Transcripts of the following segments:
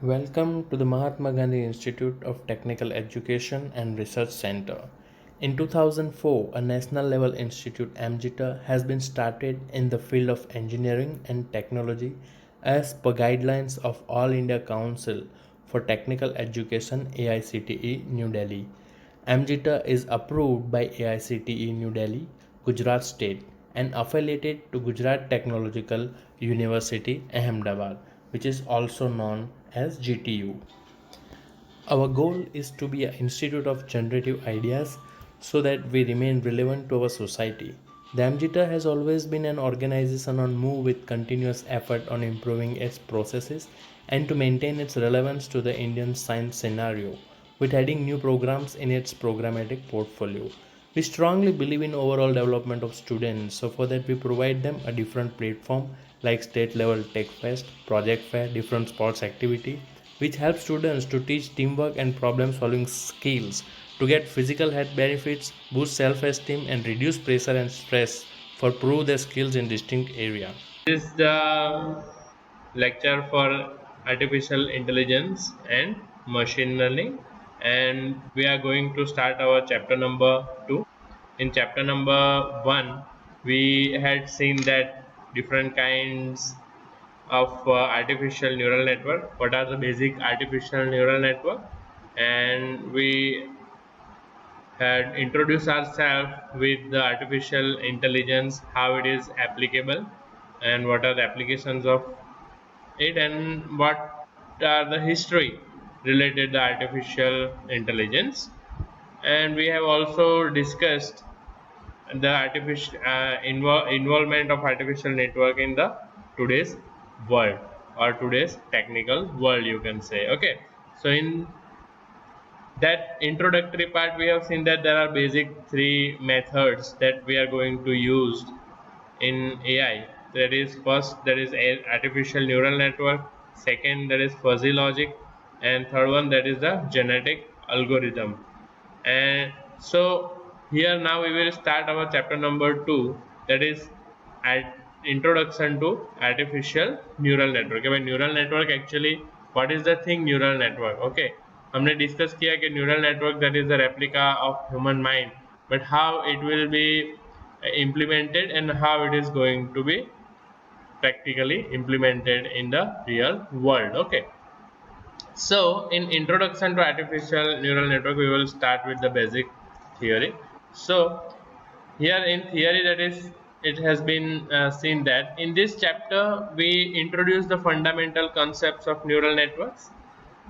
Welcome to the Mahatma Gandhi Institute of Technical Education and Research Center. In 2004, a national level institute AMGITA has been started in the field of engineering and technology as per guidelines of All India Council for Technical Education AICTE New Delhi. AMGITA is approved by AICTE New Delhi, Gujarat State and affiliated to Gujarat Technological University Ahmedabad, which is also known as GTU. Our goal is to be an institute of generative ideas so that we remain relevant to our society. The AMGITA has always been an organization on move with continuous effort on improving its processes and to maintain its relevance to the Indian science scenario, with adding new programs in its programmatic portfolio. We strongly believe in overall development of students, so for that we provide them a different platform like state level tech fest, project fair, different sports activity, which helps students to teach teamwork and problem solving skills to get physical health benefits, boost self-esteem and reduce pressure and stress for prove their skills in distinct area. This is the lecture for artificial intelligence and machine learning, and we are going to start our chapter number 2. In chapter number 1, we had seen that different kinds of artificial neural network. What are the basic artificial neural network? And we had introduced ourselves with the artificial intelligence, how it is applicable, and what are the applications of it, and what are the history related to artificial intelligence. And we have also discussed the artificial involvement of artificial network in the today's world or today's technical world, you can say. Okay, so in that introductory part we have seen that there are basic three methods that we are going to use in AI. That is, first, that is artificial neural network, second, that is fuzzy logic, and third one, that is the genetic algorithm. And so here now we will start our chapter number 2, that is at introduction to artificial neural network. Okay, neural network actually, what is the thing neural network? Okay, हमने discuss किया कि neural network that is the replica of human mind, but how it will be implemented and how it is going to be practically implemented in the real world. Okay, so in introduction to artificial neural network we will start with the basic theory. So here in theory, that is, it has been seen that in this chapter we introduce the fundamental concepts of neural networks,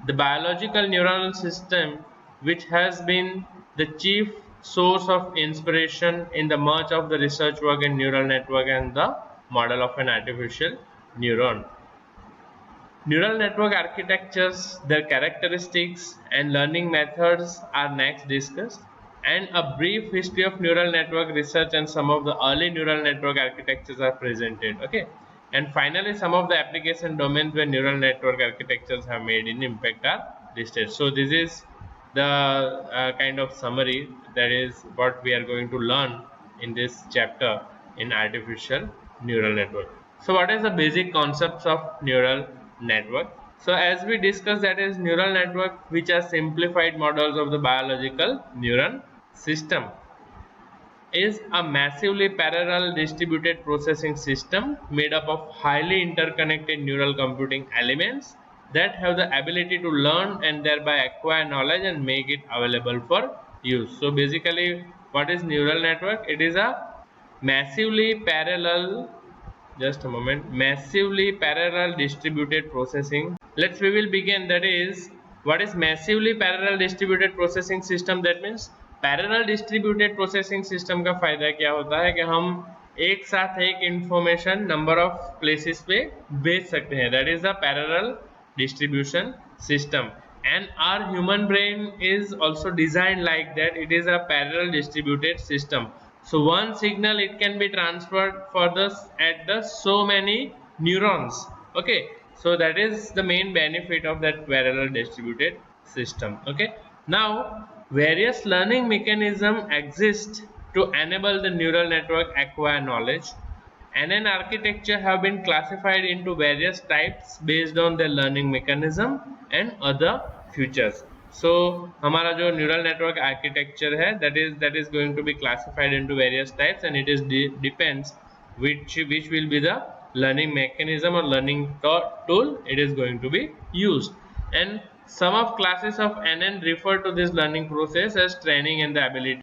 the biological neural system, which has been the chief source of inspiration in the much of the research work in neural network and the model of an artificial neuron. Neural network architectures, their characteristics and learning methods are next discussed, and a brief history of neural network research and some of the early neural network architectures are presented. Okay, and finally some of the application domains where neural network architectures have made an impact are listed. So this is the kind of summary, that is what we are going to learn in this chapter in artificial neural network. So what is the basic concepts of neural network? So as we discussed, that is neural network which are simplified models of the biological neuron system is a massively parallel distributed processing system made up of highly interconnected neural computing elements that have the ability to learn and thereby acquire knowledge and make it available for use. So basically, what is neural network? It is a massively parallel, just a moment, massively parallel distributed processing. Let's we will begin, that is, what is massively parallel distributed processing system? That means parallel distributed processing system का फायदा क्या होता है कि हम एक साथ एक इंफॉर्मेशन नंबर ऑफ प्लेसेस पे भेज सकते हैं. That is the parallel distribution system, and our human brain is also designed like that. It is a parallel distributed system, so one signal it can be transferred for this at the so many neurons. Okay, so that is the main benefit of that parallel distributed system. Okay, now various learning mechanisms exist to enable the neural network acquire knowledge, and architecture have been classified into various types based on their learning mechanism. and other features. So हमारा जो neural network architecture है, that is going to be classified into various types, and it is depends which will be the learning mechanism or learning tool it is going to be used. And some of classes of NN refer to this learning process as training and the ability.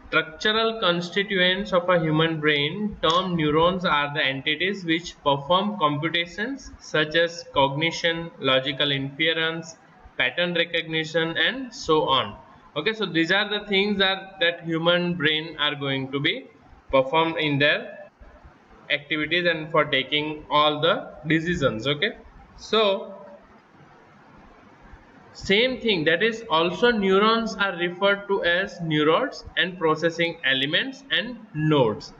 Structural constituents of a human brain termed neurons are the entities which perform computations such as cognition, logical inference, pattern recognition, and so on. Okay, so these are the things that human brain are going to be performed in their activities and for taking all the decisions. Okay, so same thing, that is also neurons are referred to as neurons and processing elements and nodes.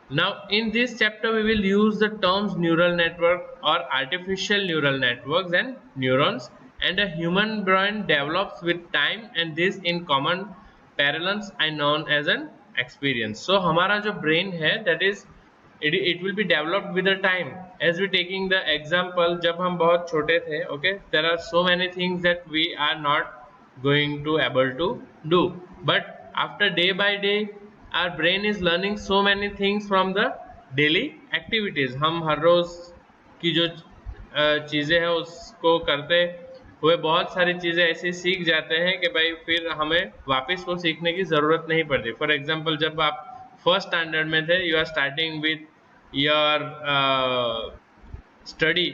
Now in this chapter we will use the terms neural network or artificial neural networks and neurons, and a human brain develops with time, and this in common parlance are known as an experience. So हमारा जो brain है, that is it will be developed with the time. As we taking the example, जब हम बहुत छोटे थे, okay, there are so many things that we are not going to able to do, but after day by day our brain is learning so many things from the daily activities. हम हर रोज की जो चीज़ें हैं उसको करते हुए बहुत सारी चीज़ें ऐसी सीख जाते हैं कि भाई फिर हमें वापस वो सीखने की ज़रूरत नहीं पड़ती. फॉर एग्जांपल, जब आप फर्स्ट स्टैंडर्ड में थे, you are starting with your study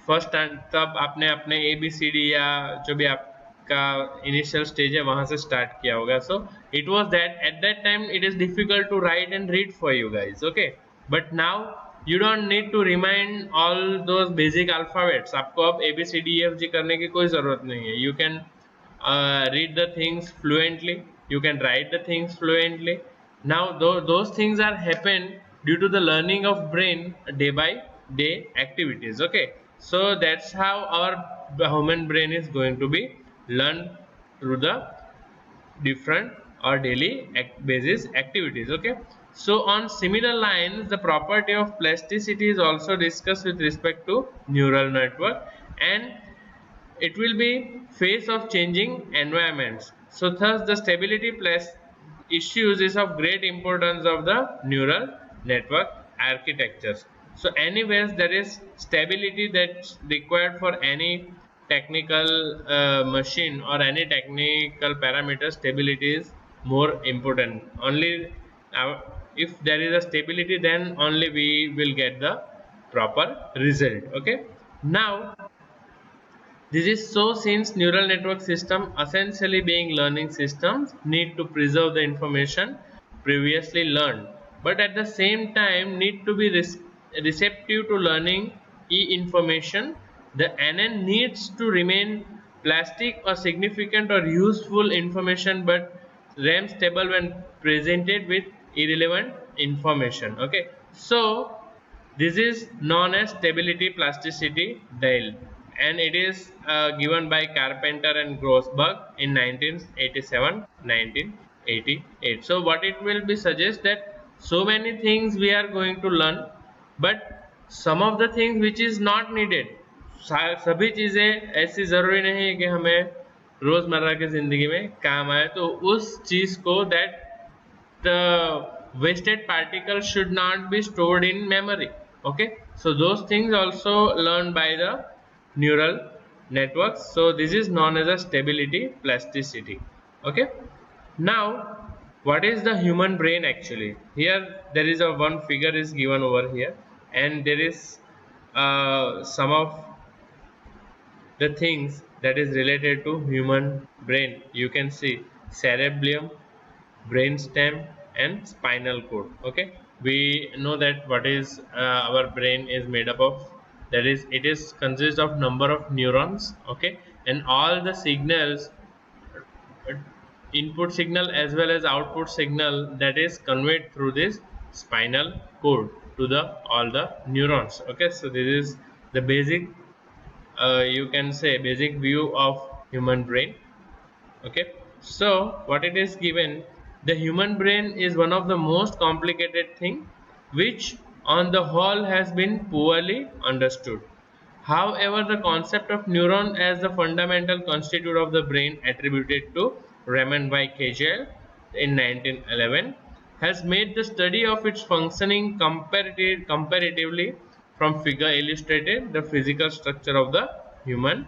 first, तब आपने अपने ABCD या जो भी आपका इनिशियल स्टेज है वहां से स्टार्ट किया होगा. So it was that at that time it is difficult to write and read for you guys. Okay, but now you don't need to remind all those basic alphabets. आपको अब ABCDEFG करने की कोई ज़रूरत नहीं है. You can read the things fluently, you can write the things fluently. Now those things are happen due to the learning of brain day by day activities. Okay, so that's how our human brain is going to be learned through the different or daily basis activities. Okay, so on similar lines, the property of plasticity is also discussed with respect to neural network, and it will be phase of changing environments. So thus the stability plus issues is of great importance of the neural network architectures. So anyways, there is stability that's required for any technical machine or any technical parameter. Stability is more important. Only if there is a stability, then only we will get the proper result. Okay, now this is so since neural network system essentially being learning systems need to preserve the information previously learned, but at the same time need to be receptive to learning information. The NN needs to remain plastic or significant or useful information, but RAM stable when presented with irrelevant information. Okay, so this is known as stability plasticity dial, and it is given by Carpenter and Grossberg in 1987-1988. So what it will be suggest that so many things we are going to learn, but some of the things which is not needed. सभी चीज़ें ऐसी ज़रूरी नहीं है कि हमें रोज़मर्रा की ज़िंदगी में काम आए, तो उस चीज़ को that the wasted particles should not be stored in memory. Okay, so those things also learned by the neural networks. So this is known as a stability plasticity. Okay, now what is the human brain actually? Here there is a one figure is given over here, and there is some of the things that is related to human brain. You can see cerebellum, brainstem, and spinal cord. Okay, we know that what is our brain is made up of, that is it is consists of number of neurons. Okay, and all the signals, input signal as well as output signal, that is conveyed through this spinal cord to the all the neurons. Okay, so this is the basic you can say basic view of human brain. Okay, so what it is given, the human brain is one of the most complicated thing which on the whole has been poorly understood. However, the concept of neuron as the fundamental constituent of the brain attributed to Raymond by Kagel in 1911 has made the study of its functioning comparatively from figure illustrated the physical structure of the human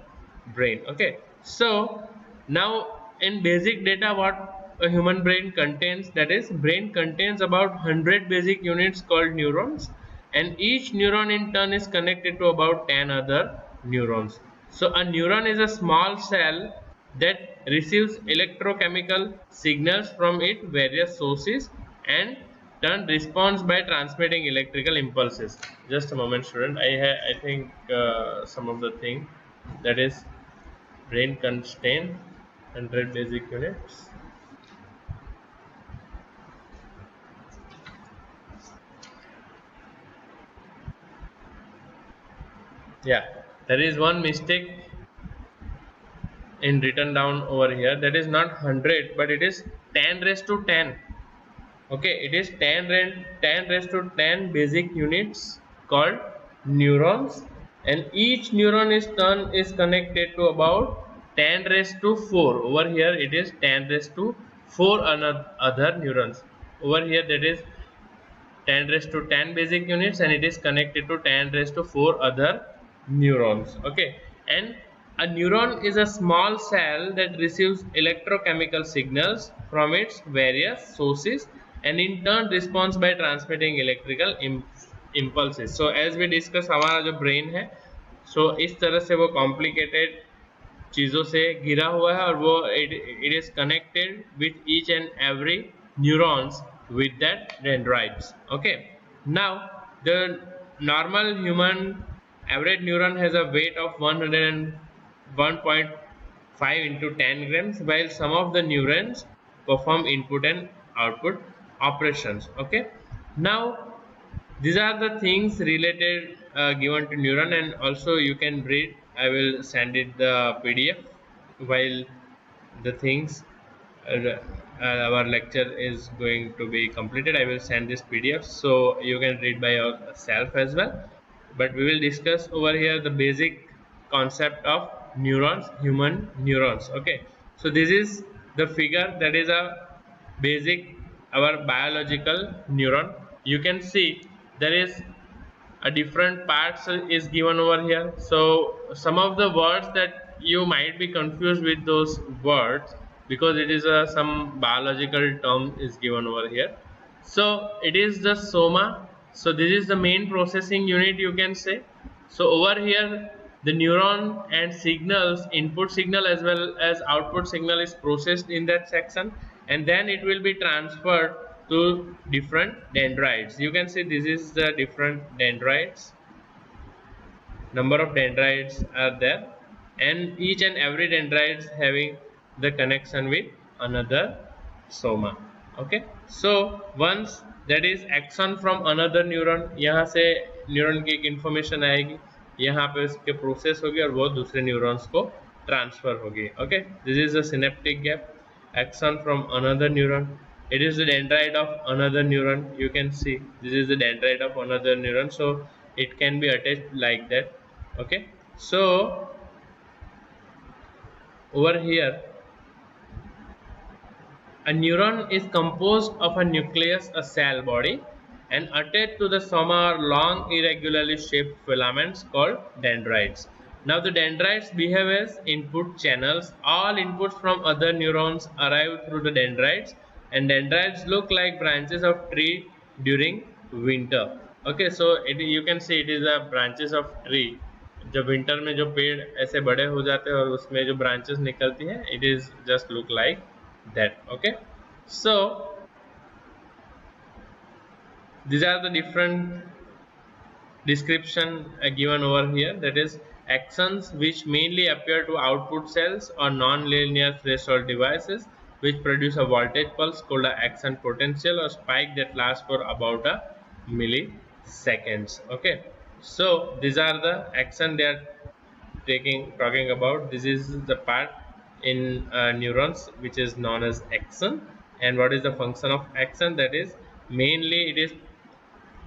brain. Okay, so now in basic data what a human brain contains, that is brain contains about 100 basic units called neurons, and each neuron in turn is connected to about 10 other neurons. So a neuron is a small cell that receives electrochemical signals from its various sources and turn responds by transmitting electrical impulses. Just a moment, student. I think some of the thing, that is brain contain 100 basic units. Yeah, there is one mistake in written down over here, that is not 100 but it is 10 raised to 10. Okay, it is 10 raised to 10 basic units called neurons, and each neuron is turn is connected to about 10 raised to 4. Over here it is 10 raised to 4 another other neurons. Over here that is 10 raised to 10 basic units, and it is connected to 10 raised to 4 other neurons. Okay, and a neuron is a small cell that receives electrochemical signals from its various sources and in turn responds by transmitting electrical impulses. So as we discuss हमारा जो brain है, so इस तरह से वो complicated चीज़ों से घिरा हुआ है, और वो it is connected with each and every neurons with that dendrites. Okay, now the normal human average neuron has a weight of 101.5 into 10 grams, while some of the neurons perform input and output operations. Okay, now these are the things related given to neuron, and also you can read. I will send it the PDF while the things our lecture is going to be completed. I will send this PDF so you can read by yourself as well, but we will discuss over here the basic concept of neurons, human neurons. Okay, so this is the figure, that is a basic our biological neuron. You can see there is a different parts is given over here. So some of the words that you might be confused with those words because it is some biological term is given over here. So it is the soma. So this is the main processing unit, you can say. So over here the neuron and signals, input signal as well as output signal is processed in that section, and then it will be transferred to different dendrites. You can see this is the different dendrites, number of dendrites are there, and each and every dendrites having the connection with another soma. Okay, so once that is axon from another neuron, यहाँ से neuron की एक information आएगी, यहाँ पे उसके process होगी और वो दूसरे न्यूरॉन्स को ट्रांसफर होगी. Okay, this is the synaptic gap, axon from another neuron. It is the dendrite of another neuron. You can see this is the dendrite of another neuron, so it can be attached like that. Okay, so over here a neuron is composed of a nucleus, a cell body, and attached to the soma are long irregularly shaped filaments called dendrites. Now the dendrites behave as input channels. All inputs from other neurons arrive through the dendrites, and dendrites look like branches of tree during winter. Okay, so you can see it is a branches of tree. जब winter में जो पेड़ ऐसे बड़े हो जाते हैं और उसमें जो ब्रांचेस निकलती हैं, it is just look like that. Okay, so these are the different description given over here, that is axons which mainly appear to output cells or non-linear threshold devices which produce a voltage pulse called an axon potential or spike that lasts for about a milliseconds. Okay, so these are the axon they are talking about. This is the part in neurons which is known as axon. And what is the function of axon? That is mainly it is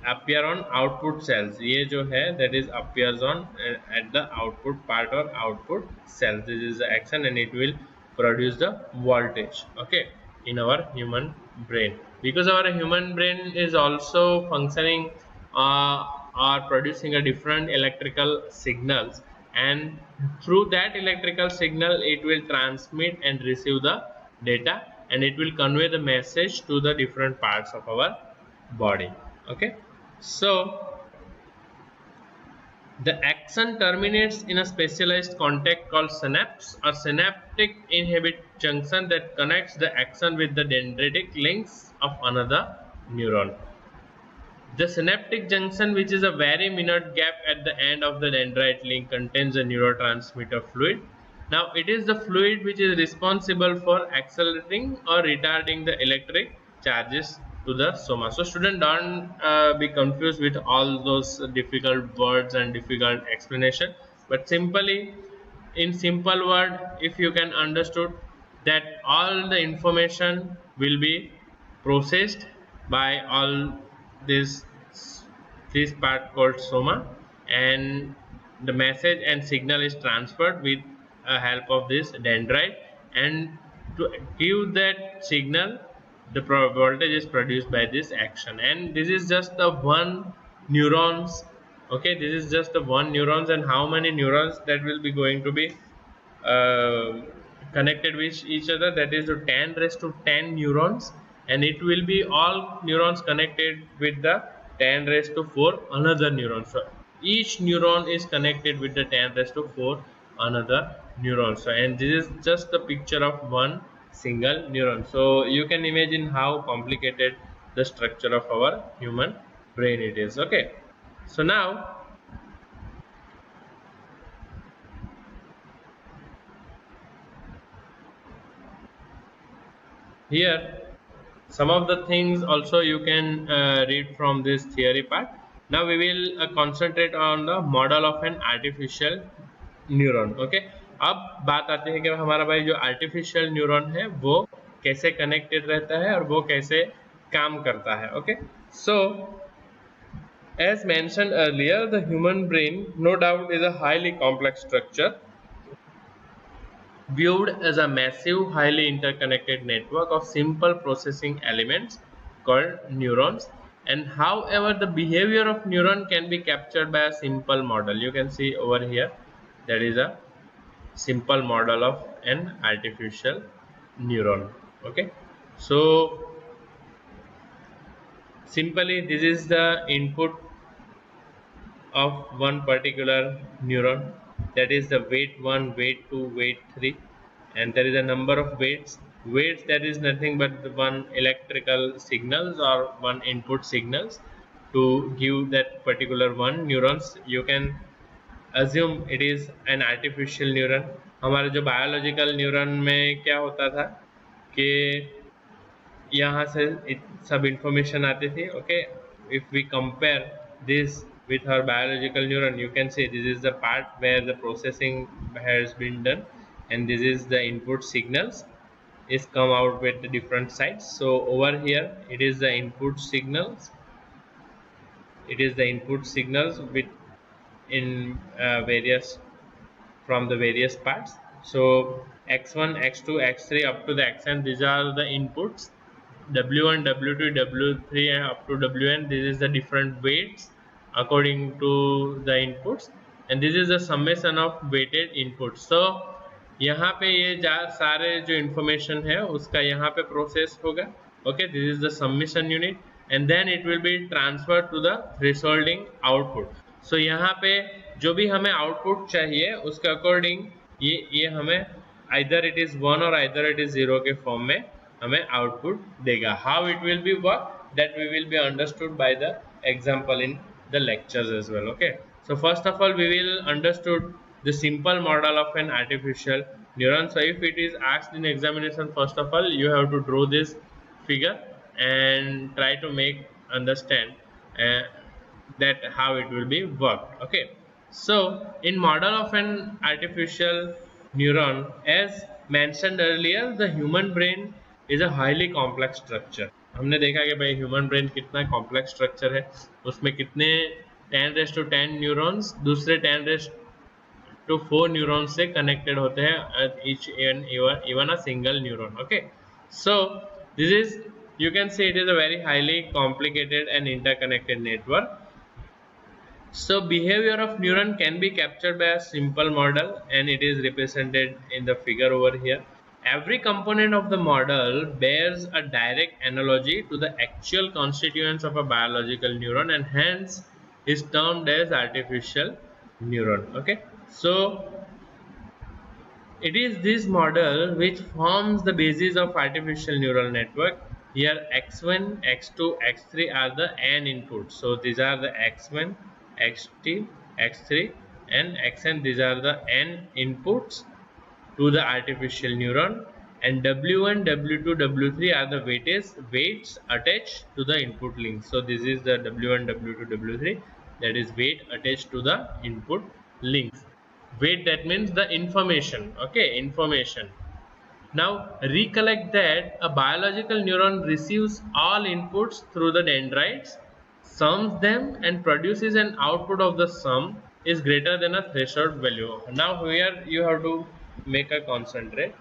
appear on output cells. ये जो है that is appears on at the output part or output cells. This is the action and it will produce the voltage, okay, in our human brain, because our human brain is also functioning or producing a different electrical signals, and through that electrical signal it will transmit and receive the data, and it will convey the message to the different parts of our body. Okay, so the axon terminates in a specialized contact called synapse or synaptic inhibit junction that connects the axon with the dendritic links of another neuron. The synaptic junction, which is a very minute gap at the end of the dendrite link, contains a neurotransmitter fluid. Now, it is the fluid which is responsible for accelerating or retarding the electric charges to the soma. So, student, don't be confused with all those difficult words and difficult explanation. But simply, in simple word, if you can understood that all the information will be processed by all this this part called soma, and the message and signal is transferred with a help of this dendrite, and to give that signal the voltage is produced by this action, and this is just the one neurons. Okay, this is just the one neurons, and how many neurons that will be going to be uh, connected with each other, that is to 10 raised to 10 neurons, and it will be all neurons connected with the 10 raised to 4 another neuron. So each neuron is connected with the 10 raised to 4 another neuron. So, and this is just the picture of one single neuron. So you can imagine how complicated the structure of our human brain it is. Okay, so now here some of the things also you can read from this theory part. Now we will concentrate on the model of an artificial neuron. Okay, अब बात आती है कि हमारा भाई जो artificial neuron है वो कैसे कनेक्टेड रहता है और वो कैसे काम करता है. Okay, so as mentioned earlier, the human brain no doubt is a highly complex structure viewed as a massive, highly interconnected network of simple processing elements called neurons. And however, the behavior of neuron can be captured by a simple model. You can see over here, that is a simple model of an artificial neuron. Okay, so simply this is the input of one particular neuron, that is the weight 1, weight 2, weight 3, and there is a number of weights that is nothing but the one electrical signals or one input signals to give that particular one neurons. You can assume it is an artificial neuron. हमारे जो biological neuron में क्या होता था कि यहाँ से सब information आती थी. Okay, if we compare this with our biological neuron, you can see this is the part where the processing has been done, and this is the input signals is come out with the different sides. So over here it is the input signals, with in various from the various parts. So x1, x2, x3 up to the xn, these are the inputs. W1, W2, W3 and up to Wn, this is the different weights according to the inputs, and this is the summation of weighted inputs. So यहाँ पे ये सारे जो information है उसका यहाँ पे process होगा. Okay, this is the summation unit, and then it will be transferred to the thresholding output. So यहाँ पे जो भी हमें output चाहिए उसके according ये हमें either it is 1 or either it is 0 के form में हमें output देगा. How it will be work, that we will be understood by the example in the lectures as well. Okay, so first of all we will understood the simple model of an artificial neuron. So if it is asked in examination, first of all you have to draw this figure and try to make understand that how it will be worked. Okay, so in model of an artificial neuron, as mentioned earlier, the human brain is a highly complex structure. हमने देखा कि भाई human brain कितना complex structure है, उसमें कितने 10 to 10 neurons दूसरे 10 to 4 neurons से कनेक्टेड होते हैं, each and even a single neuron. Okay, so this is, you can say, it is a very highly complicated and interconnected network. So behavior of neuron can be captured by a simple model, and it is represented in the figure over here. Every component of the model bears a direct analogy to the actual constituents of a biological neuron, and hence is termed as artificial neuron. Okay, so it is this model which forms the basis of artificial neural network. Here x1, x2, x3 are the n inputs. So these are the x1, x2, x3 and xn. These are the n inputs to the artificial neuron, and w1, w2, w3 are the weights attached to the input link. So this is the w1, w2, w3, that is weight attached to the input links. Weight, that means the information. Okay, information. Now recollect that a biological neuron receives all inputs through the dendrites, sums them and produces an output of the sum is greater than a threshold value. Now here you have to make a concentrate,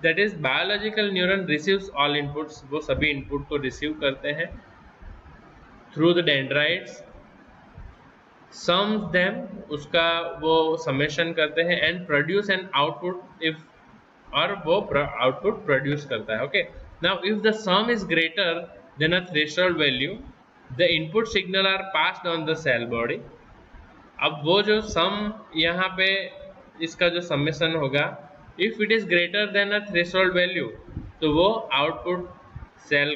that is biological neuron receives all inputs, वो सभी input को receive करते हैं through the dendrites, sums them, उसका वो summation करते हैं and produce an output if, और वो output produce करता है. Okay, now if the sum is greater than a threshold value, the input signal are passed on the cell body. अब वो जो सम यहाँ पे इसका जो समेशन होगा, if it is greater than a threshold value, तो वो आउटपुट सेल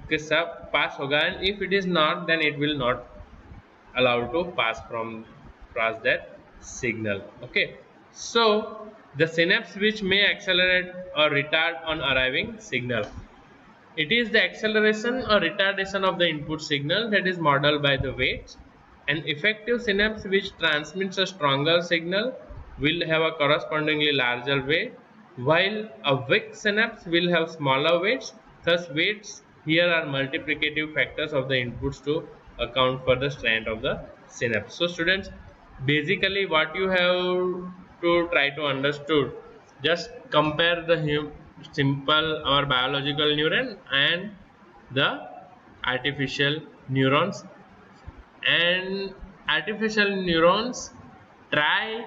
के साथ पास होगा, and if it is not then it will not allowed to pass that signal. Okay, so the synapse which may accelerate or retard on arriving signal, it is the acceleration or retardation of the input signal that is modeled by the weights. An effective synapse which transmits a stronger signal will have a correspondingly larger weight, while a weak synapse will have smaller weights. Thus weights here are multiplicative factors of the inputs to account for the strength of the synapse. So students, basically what you have to try to understood, just compare the simple or biological neuron and the artificial neurons. And artificial neurons try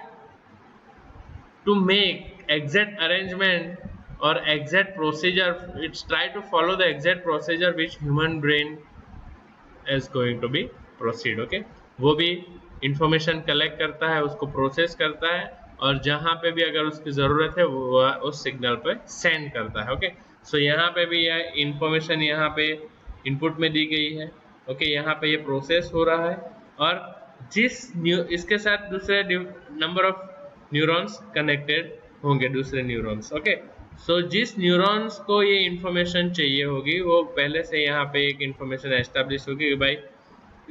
to make exact arrangement or exact procedure, it's try to follow the exact procedure which human brain is going to be proceed. Okay, वो भी information collect करता है, उसको process करता है, और जहाँ पे भी अगर उसकी ज़रूरत है वो उस सिग्नल पे सेंड करता है. ओके, सो यहाँ पे भी यह इंफॉर्मेशन यहाँ पे इनपुट में दी गई है. ओके, यहाँ पे ये प्रोसेस हो रहा है, और इसके साथ दूसरे नंबर ऑफ न्यूरॉन्स कनेक्टेड होंगे, दूसरे न्यूरॉन्स. ओके, सो जिस न्यूरॉन्स को ये इंफॉर्मेशन चाहिए होगी वो पहले से यहाँ पे एक इंफॉर्मेशन एस्टेब्लिश होगी कि भाई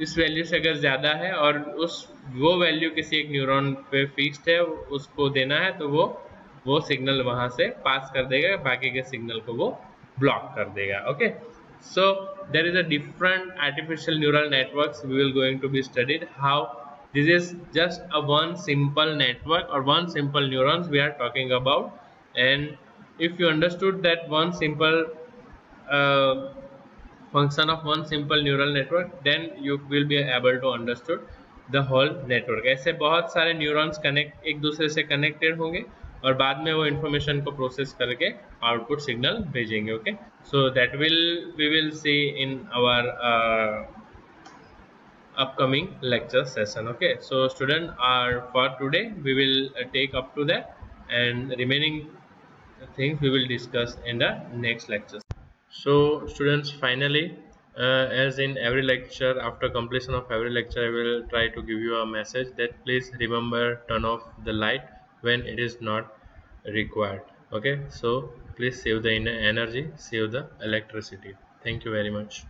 इस वैल्यू से अगर ज़्यादा है और वो वैल्यू किसी एक न्यूरॉन पे फिक्स्ड है, उसको देना है, तो वो सिग्नल वहाँ से पास कर देगा, बाकी के सिग्नल को वो ब्लॉक कर देगा. Okay, so there is a different artificial neural networks we will going to be studied. How this is just a one simple network or one simple neurons we are talking about, and if you understood that one simple uh, function of one simple neural network, then you will be able to understood the whole network. ऐसे बहुत सारे neurons connect एक दूसरे से connected होंगे और बाद में वो इन्फॉर्मेशन को प्रोसेस करके आउटपुट सिग्नल भेजेंगे. Okay, so that we will see in our upcoming lecture session. Okay, so student, are for today we will take up to that, and remaining things we will discuss in the next lecture. So students, finally, as in every lecture, after completion of every lecture I will try to give you a message that please remember turn off the light when it is not required. Okay, so please save the energy, save the electricity. Thank you very much.